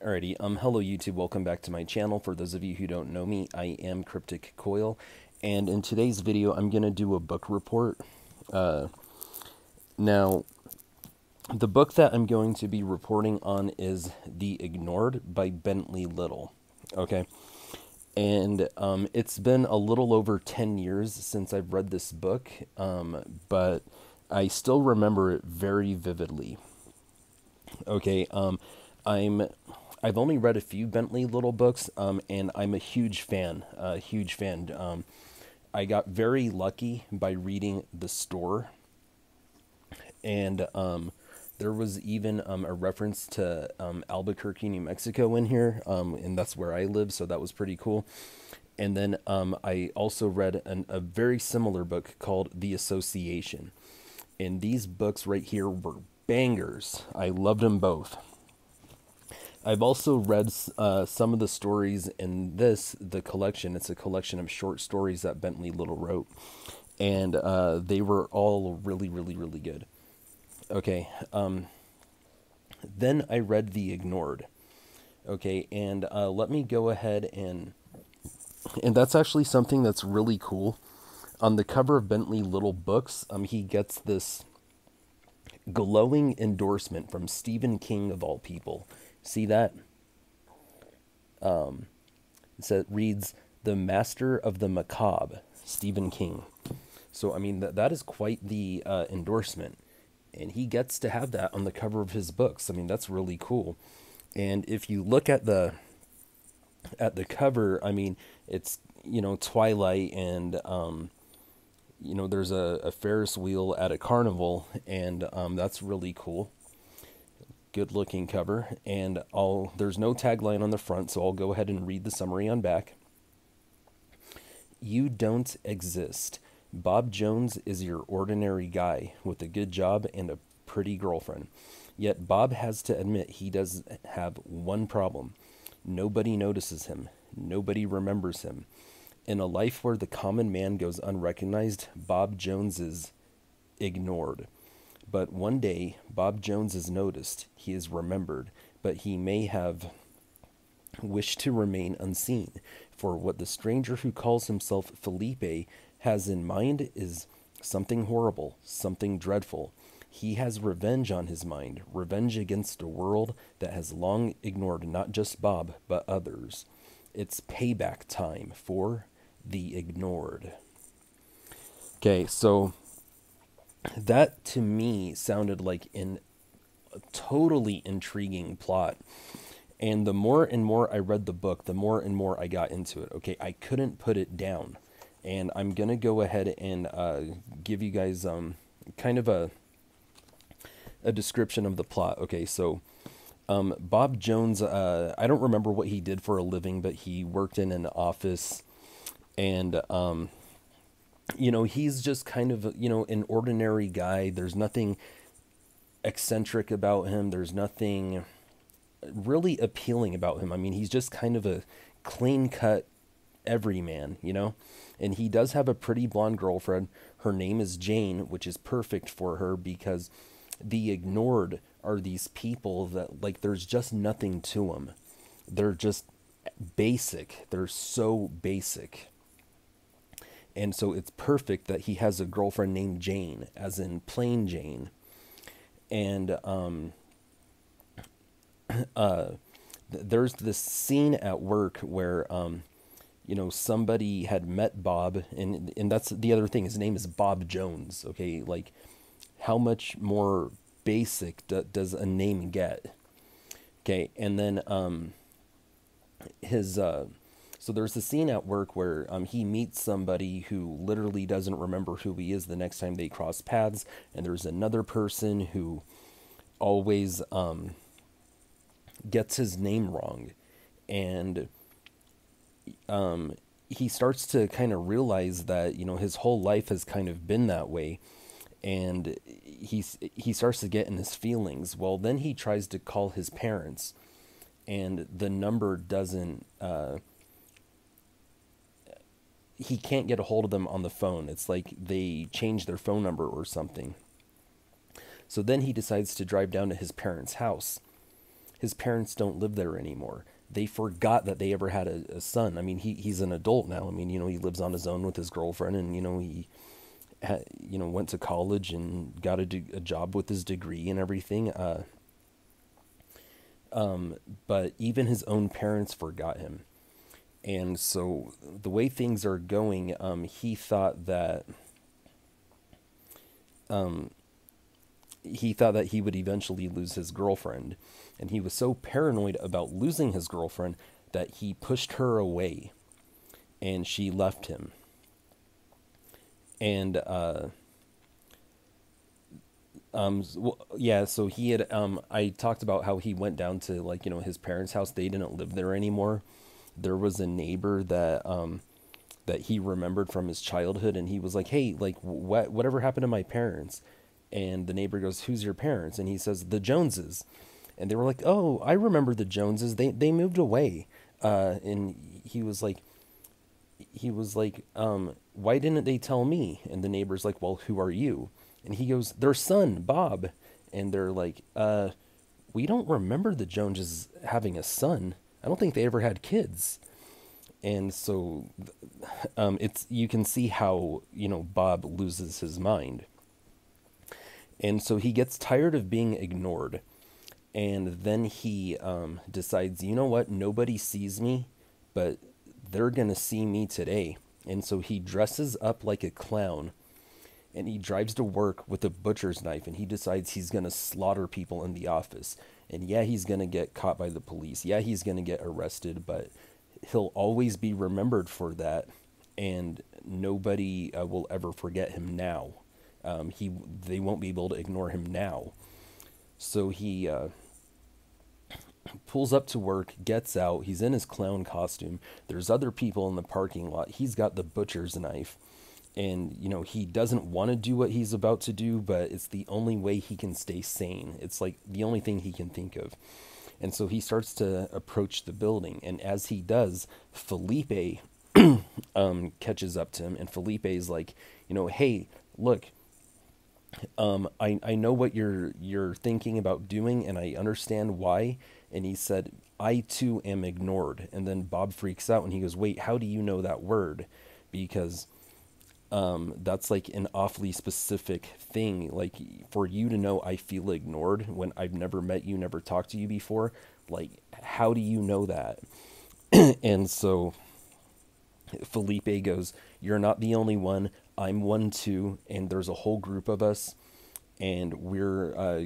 Alrighty, hello YouTube, welcome back to my channel. For those of you who don't know me, I am Cryptic Coil, and in today's video, I'm going to do a book report. Now, the book that I'm going to be reporting on is The Ignored by Bentley Little, okay? And it's been a little over 10 years since I've read this book, but I still remember it very vividly. Okay, I've only read a few Bentley Little books, and I'm a huge fan, I got very lucky by reading The Store, and there was even a reference to Albuquerque, New Mexico in here, and that's where I live, so that was pretty cool. And then I also read a very similar book called The Association, and these books right here were bangers. I loved them both. I've also read some of the stories in the collection. It's a collection of short stories that Bentley Little wrote, and they were all really, really, really good. Okay, then I read The Ignored. Okay, and let me go ahead and that's actually something that's really cool. On the cover of Bentley Little books, he gets this glowing endorsement from Stephen King of all people. See that? It reads, "The Master of the Macabre, Stephen King." So, I mean, that is quite the endorsement. And he gets to have that on the cover of his books. I mean, that's really cool. And if you look at the cover, I mean, it's, Twilight, and, there's a Ferris wheel at a carnival, and that's really cool. Good looking cover, and there's no tagline on the front, so I'll go ahead and read the summary on back. "You don't exist. Bob Jones is your ordinary guy with a good job and a pretty girlfriend. Yet Bob has to admit he does have one problem. Nobody notices him. Nobody remembers him. In a life where the common man goes unrecognized, Bob Jones is ignored. But one day, Bob Jones is noticed, he is remembered, but he may have wished to remain unseen, for what the stranger who calls himself Felipe has in mind is something horrible, something dreadful. He has revenge on his mind, revenge against a world that has long ignored not just Bob, but others. It's payback time for the ignored." Okay, so that to me sounded like a totally intriguing plot. And the more and more I read the book, the more and more I got into it. Okay, I couldn't put it down. And I'm going to go ahead and give you guys kind of a description of the plot. Okay, so Bob Jones, I don't remember what he did for a living, but he worked in an office, and he's just kind of, an ordinary guy. There's nothing eccentric about him. There's nothing really appealing about him. I mean, he's just kind of a clean-cut everyman, And he does have a pretty blonde girlfriend. Her name is Jane, which is perfect for her because the ignored are these people that, like, there's just nothing to them. They're just basic. They're so basic. And so it's perfect that he has a girlfriend named Jane, as in plain Jane. And there's this scene at work where, somebody had met Bob, and that's the other thing. His name is Bob Jones, okay? Like, how much more basic does a name get? Okay, and then so there's a scene at work where he meets somebody who literally doesn't remember who he is the next time they cross paths, and there's another person who always gets his name wrong, and he starts to kind of realize that, his whole life has kind of been that way, and he starts to get in his feelings. Well, then he tries to call his parents, and the number doesn't, he can't get a hold of them on the phone. It's like they changed their phone number or something. So then he decides to drive down to his parents' house. his parents don't live there anymore. They forgot that they ever had a son. I mean, he's an adult now. I mean, he lives on his own with his girlfriend, and he went to college and got a job with his degree and everything. But even his own parents forgot him. And so the way things are going, he thought that he would eventually lose his girlfriend, and he was so paranoid about losing his girlfriend that he pushed her away, and she left him. And so he had I talked about how he went down to, like, his parents' house. They didn't live there anymore. There was a neighbor that he remembered from his childhood, and he was like, "Hey, like, whatever happened to my parents?" And the neighbor goes, "Who's your parents?" And he says, "The Joneses." And they were like, "Oh, I remember the Joneses. They moved away." And he was like, "Why didn't they tell me?" And the neighbor's like, "Well, who are you?" And he goes, "Their son, Bob." And they're like, "We don't remember the Joneses having a son. I don't think they ever had kids." And so, you can see how, Bob loses his mind. And so he gets tired of being ignored. And then he decides, you know what? Nobody sees me, but they're going to see me today. And so he dresses up like a clown, and he drives to work with a butcher's knife, and he decides he's going to slaughter people in the office. And yeah, he's going to get caught by the police. Yeah, he's going to get arrested, but he'll always be remembered for that, and nobody will ever forget him now. They won't be able to ignore him now. So he pulls up to work, gets out. He's in his clown costume. There's other people in the parking lot. He's got the butcher's knife. And, he doesn't want to do what he's about to do, but it's the only way he can stay sane. It's like the only thing he can think of. And so he starts to approach the building. And as he does, Felipe catches up to him. And Felipe is like, "Hey, look, I know what you're thinking about doing, and I understand why." And he said, "I too am ignored." And then Bob freaks out, and he goes, "Wait, how do you know that word?" Because that's like an awfully specific thing. Like, for you to know I feel ignored when I've never met you, never talked to you before, like, how do you know that? And so Felipe goes, "You're not the only one. I'm one too. And there's a whole group of us. And we're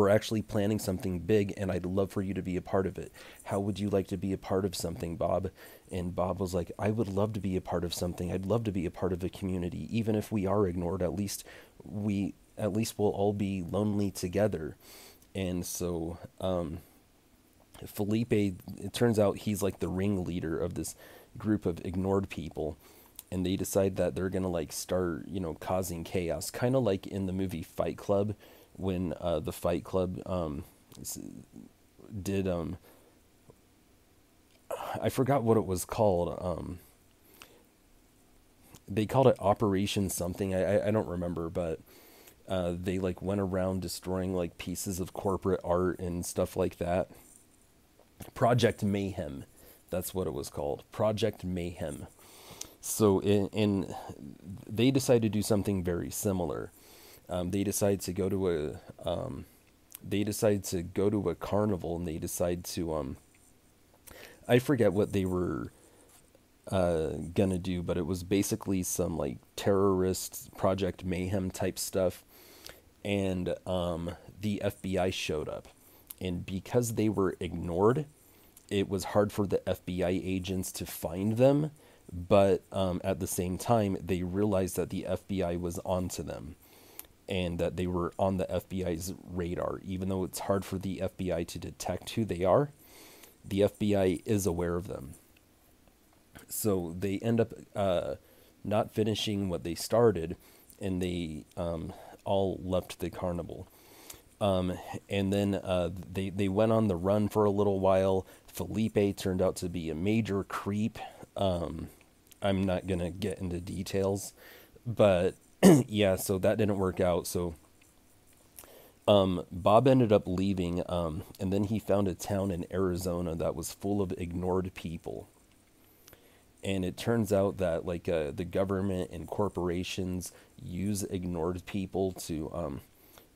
actually planning something big, and I'd love for you to be a part of it. How would you like to be a part of something, Bob?" And Bob was like, "I would love to be a part of something. I'd love to be a part of a community. Even if we are ignored, at least we'll all be lonely together." And so Felipe, it turns out he's like the ringleader of this group of ignored people. And they decide that they're going to, like, start, causing chaos. Kind of like in the movie Fight Club, when the Fight Club did, I forgot what it was called. They called it Operation something. I don't remember, but they, like, went around destroying, like, pieces of corporate art and stuff like that. Project Mayhem. That's what it was called. Project Mayhem. So they decide to do something very similar. They decide to go to a carnival, and they decide to I forget what they were gonna do, but it was basically some, like, terrorist Project Mayhem type stuff. And the FBI showed up, and because they were ignored, it was hard for the FBI agents to find them. But at the same time, they realized that the FBI was onto them, and that they were on the FBI's radar. Even though it's hard for the FBI to detect who they are, the FBI is aware of them. So they end up not finishing what they started, and they all left the carnival. And then they went on the run for a little while. Felipe turned out to be a major creep. I'm not going to get into details, but yeah, so that didn't work out. So Bob ended up leaving, and then he found a town in Arizona that was full of ignored people. And it turns out that like the government and corporations use ignored people to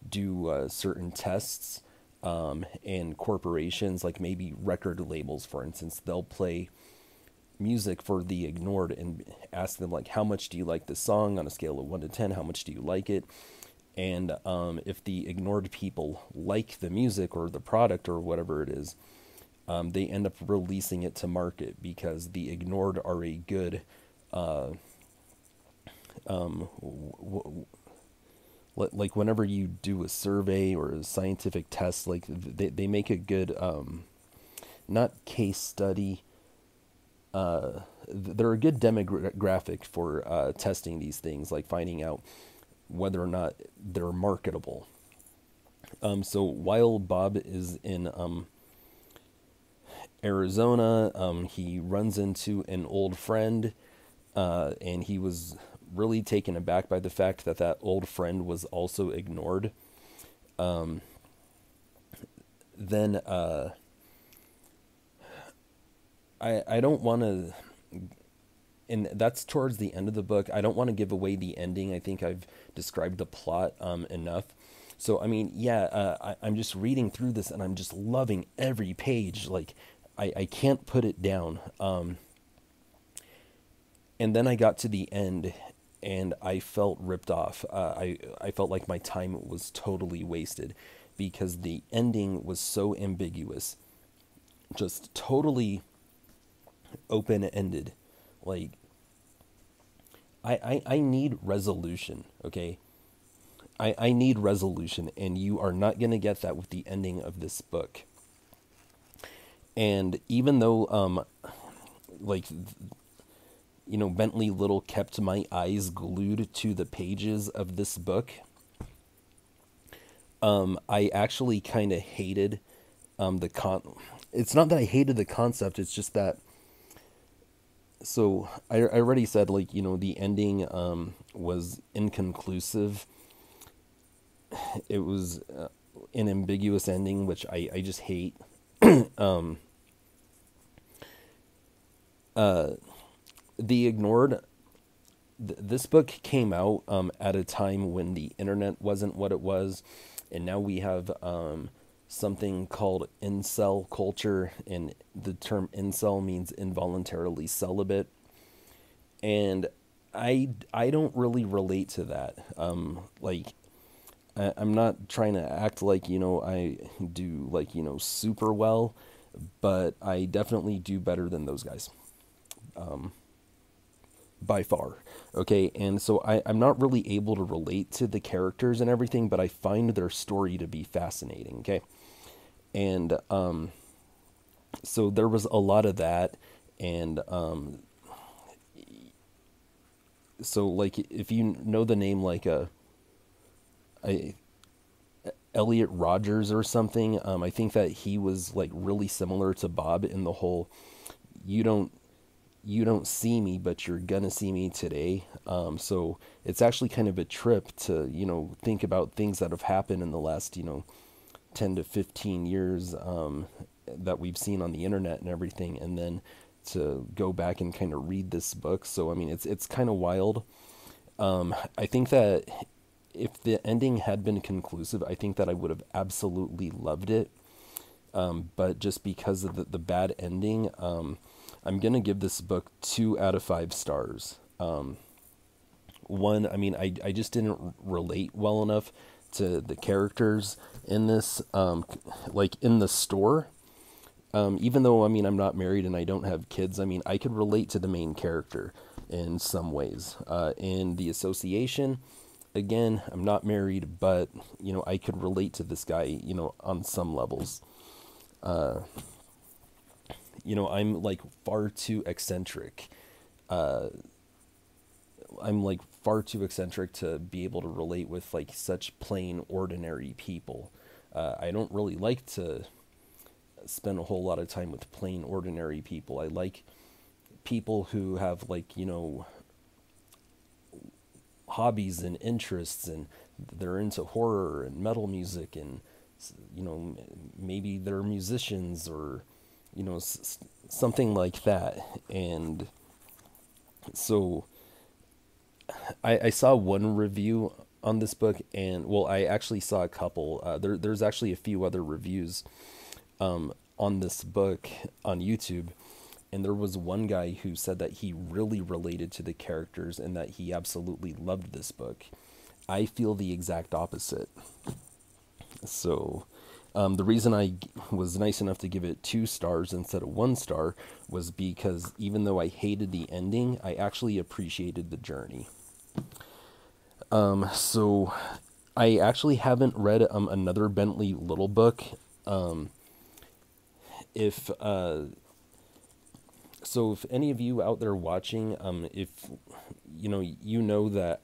do certain tests. And corporations, like maybe record labels, for instance, they'll play music for the ignored and ask them like, how much do you like the song on a scale of 1 to 10? How much do you like it? And if the ignored people like the music or the product or whatever it is, they end up releasing it to market because the ignored are a good like whenever you do a survey or a scientific test, like they make a good not case study, they're a good demographic for testing these things, like finding out whether or not they're marketable. So while Bob is in Arizona, he runs into an old friend, and he was really taken aback by the fact that that old friend was also ignored. Then I don't want to, and that's towards the end of the book. I don't want to give away the ending. I think I've described the plot enough. So I mean, yeah, I'm just reading through this and I'm just loving every page. Like I can't put it down. And then I got to the end and I felt ripped off. I felt like my time was totally wasted because the ending was so ambiguous, just totally open-ended. Like, I need resolution, okay? I need resolution, and you are not going to get that with the ending of this book. And even though, like, you know, Bentley Little kept my eyes glued to the pages of this book, I actually kind of hated it's not that I hated the concept, it's just that, so I already said, like, you know, the ending was inconclusive. It was an ambiguous ending, which I just hate. The Ignored, this book came out at a time when the internet wasn't what it was, and now we have something called incel culture, and the term incel means involuntarily celibate, and I don't really relate to that. Like, I'm not trying to act like, you know, I do, like, you know, super well, but I definitely do better than those guys. By far. Okay, and so I'm not really able to relate to the characters and everything, but I find their story to be fascinating, okay? And so there was a lot of that, and so, like, if you know the name, like, Elliot Rogers or something, I think that he was, like, really similar to Bob in the whole, you don't see me, but you're gonna see me today. So it's actually kind of a trip to, you know, think about things that have happened in the last, you know, 10 to 15 years that we've seen on the internet and everything, and then to go back and kind of read this book. So I mean, it's kind of wild. I think that if the ending had been conclusive, I think that I would have absolutely loved it. But just because of the bad ending, I'm going to give this book 2 out of 5 stars. One, I mean, I just didn't relate well enough to the characters in this, like in the store. Even though, I mean, I'm not married and I don't have kids, I mean, I could relate to the main character in some ways. In the association, again, I'm not married, but, you know, I could relate to this guy, you know, on some levels. You know, I'm like far too eccentric. I'm like far too eccentric to be able to relate with like such plain ordinary people. I don't really like to spend a whole lot of time with plain ordinary people. I like people who have, like, you know, hobbies and interests and they're into horror and metal music, and maybe they're musicians, or something like that. And so I saw one review on this book, and well, I actually saw a couple. There's actually a few other reviews on this book on YouTube, and there was one guy who said that he really related to the characters and that he absolutely loved this book. I feel the exact opposite. So, the reason I was nice enough to give it 2 stars instead of 1 star was because even though I hated the ending, I actually appreciated the journey. So I actually haven't read another Bentley Little book. If So if any of you out there watching, if you know that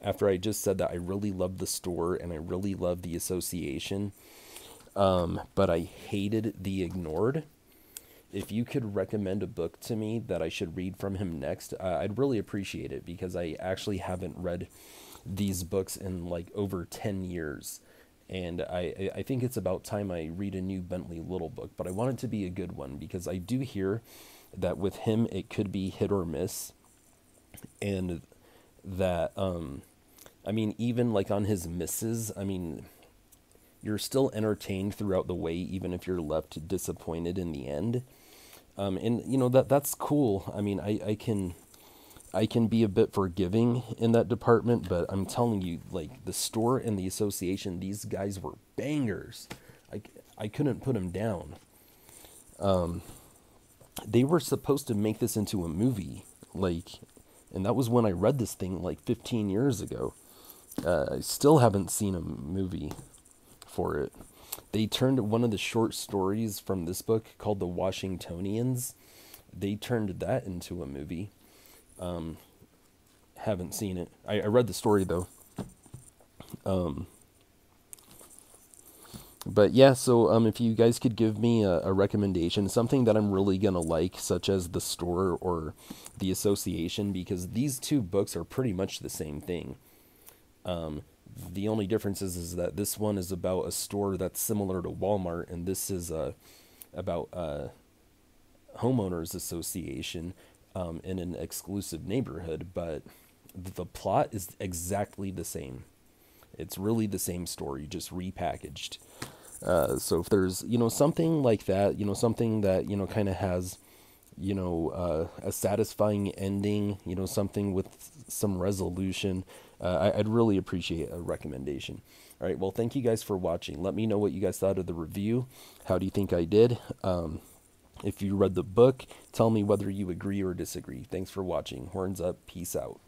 after I just said that I really love the store and I really love the association, but I hated the ignored. If you could recommend a book to me that I should read from him next, I'd really appreciate it, because I actually haven't read these books in like over 10 years. And I think it's about time I read a new Bentley Little book, but I want it to be a good one, because I do hear that with him it could be hit or miss, and that even like on his misses, you're still entertained throughout the way, even if you're left disappointed in the end. And that's cool. I can be a bit forgiving in that department, but I'm telling you, like, the store and the association, these guys were bangers. I couldn't put them down. They were supposed to make this into a movie, and that was when I read this thing like 15 years ago. I still haven't seen a movie for it. They turned one of the short stories from this book called The Washingtonians. They turned that into a movie. Haven't seen it. I read the story though. But yeah, so if you guys could give me a recommendation, something that I'm really gonna like, such as The Store or The Association, because these 2 books are pretty much the same thing. The only difference is that this one is about a store that's similar to Walmart, and this is about homeowners association in an exclusive neighborhood, but the plot is exactly the same. It's really the same story, just repackaged. So if there's, something like that, something that, kind of has, a satisfying ending, something with some resolution, I'd really appreciate a recommendation. All right, well, thank you guys for watching. Let me know what you guys thought of the review. How do you think I did? If you read the book, tell me whether you agree or disagree. Thanks for watching. Horns up. Peace out.